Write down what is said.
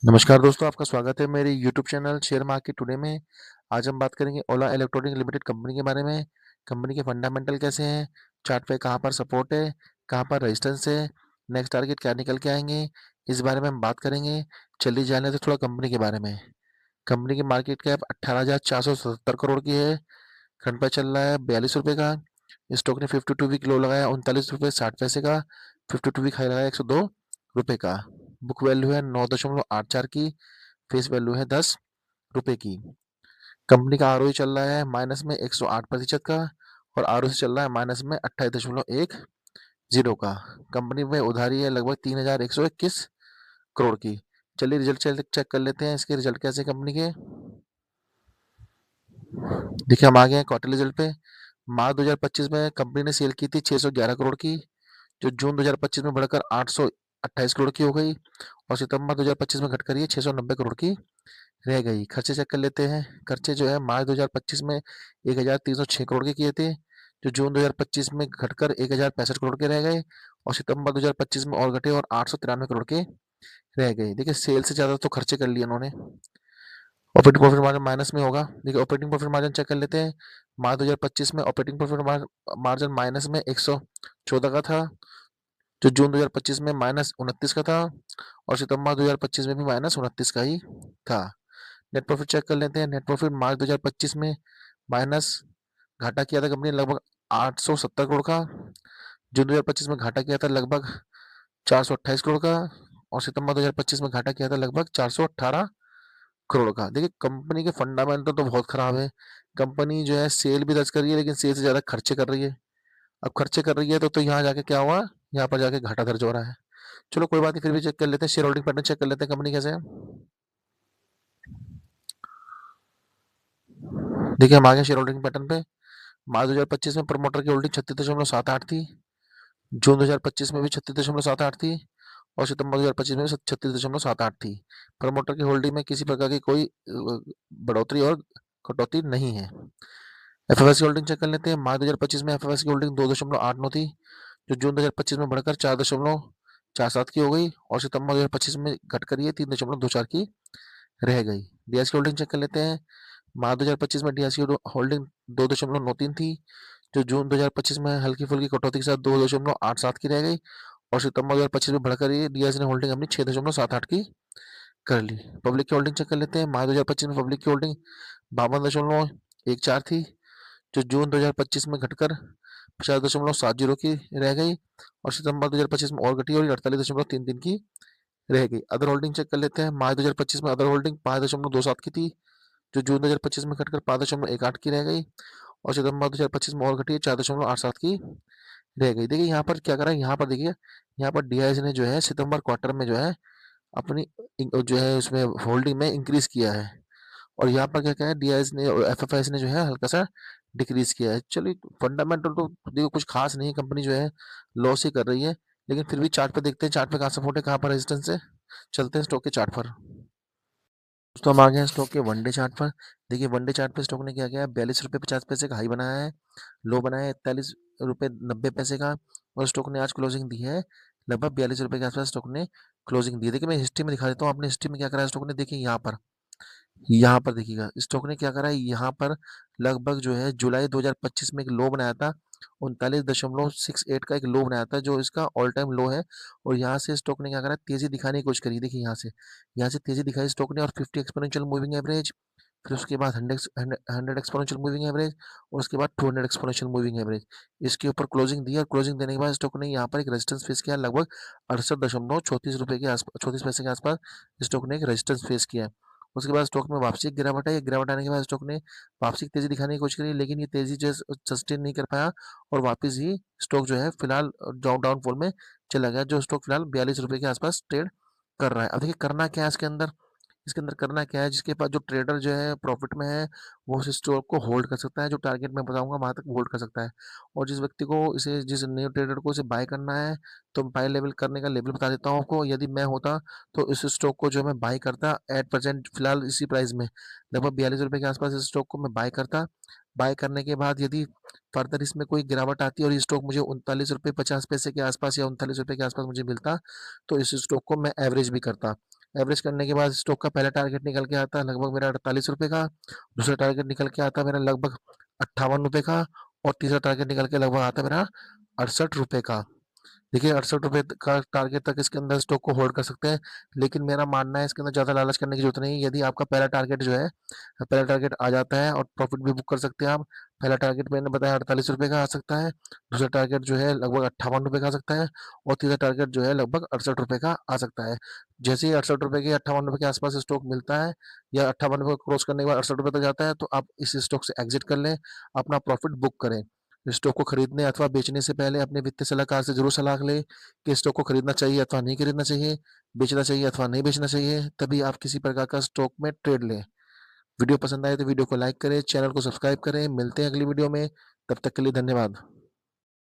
नमस्कार दोस्तों, आपका स्वागत है मेरे YouTube channel share market today में। आज हम बात करेंगे ओला इलेक्ट्रॉनिक लिमिटेड कंपनी के बारे में। कंपनी के फंडामेंटल कैसे हैं, चार्ट पे कहाँ पर सपोर्ट है, कहाँ पर रेजिस्टेंस है, नेक्स्ट टारगेट क्या निकल के आएंगे, इस बारे में हम बात करेंगे। चलिए जाने तो थोड़ा कंपनी के बारे में। कंपनी की मार्केट कैप 18,477 करोड़ की है। करंट प्राइस चल रहा है 42 रुपये का। स्टॉक ने 52 वीक लो लगाया 39 रुपये 60 पैसे का। 52 वीक हाई लगाया 102 रुपये का। बुक वैल्यू है 9.84 की। फेस वैल्यू है 10 रुपये की। कंपनी का आरओई चल रहा है माइनस में 108% का। और आरओसी चल रहा है माइनस में 28.10 का। कंपनी में उधारी है लगभग 3,121 करोड़ की। चलिए रिजल्ट चेक कर लेते हैं, इसके रिजल्ट कैसे कंपनी के। देखिए हम आ गए हैं क्वार्टर रिजल्ट पे। मार्च 2025 में कंपनी ने सेल की थी 611 करोड़ की, जो जून 2025 में बढ़कर 828 करोड़ की हो गई। और सितंबर 2025 में घटकर ये 690 करोड़ की रह गई। खर्चे चेक कर लेते हैं। खर्चे जो है मार्च 2025 में 1,306 करोड़ के किए थे, जो जून 2025 में घटकर 1,065 करोड़ के रह गए। और सितंबर 2025 में और घटे और 893 करोड़ के रह गए। देखिए सेल से ज़्यादा तो खर्चे कर लिए उन्होंने। ऑपरेटिंग प्रॉफिट मार्जिन माइनस में होगा। देखिए ऑपरेटिंग प्रॉफिट मार्जिन चेक कर लेते हैं। मार्च 2025 में ऑपरेटिंग प्रॉफिट मार्जिन माइनस में 114 का था, जो जून 2025 में -29 का था। और सितंबर 2025 में भी -29 का ही था। नेट प्रॉफिट चेक कर लेते हैं। नेट प्रॉफिट मार्च 2025 में माइनस घाटा किया था कंपनी ने लगभग 870 करोड़ का। जून 2025 में घाटा किया था लगभग 428 करोड़ का। और सितंबर 2025 में घाटा किया था लगभग 418 करोड़ का। देखिए कंपनी के फंडामेंटल तो बहुत खराब है। कंपनी जो है सेल भी दर्ज कर रही है, लेकिन सेल से ज़्यादा खर्चे कर रही है। अब खर्चे कर रही है तो यहाँ जाके क्या हुआ, यहाँ पर जाके घाटा दर्ज हो रहा है। चलो कोई बात नहीं, फिर भी चेक कर लेते हैं। शेयर होल्डिंग पैटर्न चेक कर लेते हैं कंपनी कैसे है। देखिए हम आ गए शेयर होल्डिंग पैटर्न पे। मार्च 2025 में प्रमोटर की होल्डिंग 36.78 थी। जून 2025 में भी 36.78 थी। और सितंबर 2025 में भी 36.78 थी। प्रमोटर की होल्डिंग में किसी प्रकार की कोई बढ़ोतरी और कटौती नहीं है। एफएफएस की होल्डिंग चेक कर लेते हैं। मार्च 2025 में एफएफएस की होल्डिंग 2.89 थी, जो जून 2025 में बढ़कर 4.47 की हो गई। और सितंबर 2025 में घटकर ये 3.24 की रह गई। डीएस की होल्डिंग चेक कर लेते हैं। मार्च 2025 में डीएस की होल्डिंग 2.93 थी, जो जून 2025 में हल्की फुल्की कटौती के साथ 2.87 की रह गई। और सितंबर 2025 में बढ़कर ये डीएस ने होल्डिंग अपनी 6.78 की कर ली। पब्लिक की होल्डिंग चेक कर लेते हैं। मार्च 2025 में पब्लिक की होल्डिंग 52.14 थी, जो जून 2025 में घटकर 50.70 की रह गई। और सितंबर 2025 में और घटी और 48.33 की रह गई। अदर होल्डिंग चेक कर लेते हैं। मार्च 2025 में अदर होल्डिंग 5.27 की थी, जो जून 2025 में घटकर 5.18 की रह गई। और सितंबर 2025 में और घटी 4.87 की रह गई। देखिए यहाँ पर क्या करा है, यहाँ पर देखिए, यहाँ पर डीआईएस ने जो है सितंबर क्वार्टर में जो है अपनी जो है उसमें होल्डिंग में इंक्रीज किया है। और यहाँ पर क्या क्या है, डीआईएस ने और एफएफआईएस ने जो है हल्का सा डिक्रीज किया है। चलिए फंडामेंटल तो देखो कुछ खास नहीं है, कंपनी जो है लॉस ही कर रही है। लेकिन फिर भी चार्ट पे देखते हैं, चार्ट पे कहाँ सपोर्ट है कहाँ पर रेजिस्टेंस है। चलते हैं स्टॉक के चार्ट पर। दोस्तों हम आ गए हैं स्टॉक के वनडे चार्ट पर। देखिए वनडे चार्ट पे स्टॉक ने क्या किया है, 42 रुपये 50 पैसे का हाई बनाया है, लो बनाया है 41 रुपये 90 पैसे का। और स्टॉक ने आज क्लोजिंग दी है लगभग 42 रुपये के आसपास स्टॉक ने क्लोजिंग दी है। देखिए मैं हिस्ट्री में दिखा देता हूँ, अपने हिस्ट्री में क्या करा है स्टॉक ने। देखिए यहाँ पर देखिएगा स्टॉक ने क्या करा है, यहाँ पर लगभग जो है जुलाई 2025 में एक लो बनाया था, 39.68 का एक लो बनाया था, जो इसका ऑल टाइम लो है। और यहाँ से स्टॉक ने क्या करा, तेजी दिखाने की कोशिश करी। देखिए यहाँ से तेजी दिखाई स्टॉक ने, और 50 एक्सपोनेंशियल मूविंग एवरेज, फिर उसके बाद 100 एक्सपोनेंशियल मूविंग एवरेज, और उसके बाद 200 एक्सपोनेंशियल मूविंग एवरेज, इसके ऊपर क्लोजिंग दी। और क्लोजिंग देने के बाद स्टॉक ने यहाँ पर एक रेजिस्टेंस फेस किया लगभग 68.34 रुपये के आसपास, 34 पैसे के आसपास स्टॉक ने एक रेजिस्टेंस फेस किया है। उसके बाद स्टॉक में वापसी की गिरावट है। गिरावट आने के बाद स्टॉक ने वापसी की तेजी दिखाने की कोशिश करी, लेकिन ये तेजी जो है सस्टेन नहीं कर पाया। और वापस ही स्टॉक जो है फिलहाल डाउनफॉल में चला गया, जो स्टॉक फिलहाल 42 रुपये के आसपास ट्रेड कर रहा है। अब देखिए करना क्या है इसके अंदर, इसके अंदर करना क्या है, जिसके पास जो ट्रेडर जो है प्रॉफिट में है, वो उस स्टॉक को होल्ड कर सकता है, जो टारगेट मैं बताऊंगा वहां तक होल्ड कर सकता है। और जिस व्यक्ति को इसे, जिस न्यू ट्रेडर को इसे बाय करना है, तो बाय लेवल करने का लेवल बता देता हूँ आपको। यदि मैं होता तो इस स्टॉक को जो मैं बाय करता एट प्रेजेंट फिलहाल इसी प्राइस में लगभग 42 रुपये के आसपास इस स्टॉक को मैं बाय करता। बाय करने के बाद यदि फर्दर इसमें कोई गिरावट आती है और ये स्टॉक मुझे 39 रुपये 50 पैसे के आसपास या 39 रुपये के आसपास मुझे मिलता, तो इस स्टॉक को मैं एवरेज भी करता। एवरेज करने के बाद स्टॉक का पहला टारगेट निकल के आता है लगभग मेरा 48 रुपए का, दूसरा टारगेट निकल के आता है मेरा लगभग 58 रुपए का, और तीसरा टारगेट निकल के लगभग आता है मेरा 68 रुपए का। देखिए 68 रुपए का टारगेट तक इसके अंदर स्टॉक को होल्ड कर सकते हैं, लेकिन मेरा मानना है इसके अंदर ज़्यादा लालच करने की जरूरत नहीं है। यदि आपका पहला टारगेट जो है, पहला टारगेट आ जाता है और प्रॉफिट भी बुक कर सकते हैं आप। पहला टारगेट मैंने बताया 48 रुपए का आ सकता है, दूसरा टारगेट जो है लगभग 58 रुपए का आ सकता है, और तीसरा टारगेट जो है लगभग 68 रुपए का आ सकता है। जैसे ही 68 रुपए के 58 रुपए के आसपास स्टॉक मिलता है, या 58 रुपए क्रॉस करने के बाद 68 रुपए तक जाता है, तो आप इस स्टॉक से एग्जिट कर लें, अपना प्रॉफिट बुक करें। स्टॉक को खरीदने अथवा बेचने से पहले अपने वित्तीय सलाहकार से जरूर सलाह लें कि स्टॉक को खरीदना चाहिए अथवा नहीं खरीदना चाहिए, बेचना चाहिए अथवा नहीं बेचना चाहिए, तभी आप किसी प्रकार का स्टॉक में ट्रेड लें। वीडियो पसंद आए तो वीडियो को लाइक करें, चैनल को सब्सक्राइब करें। मिलते हैं अगली वीडियो में, तब तक के लिए धन्यवाद।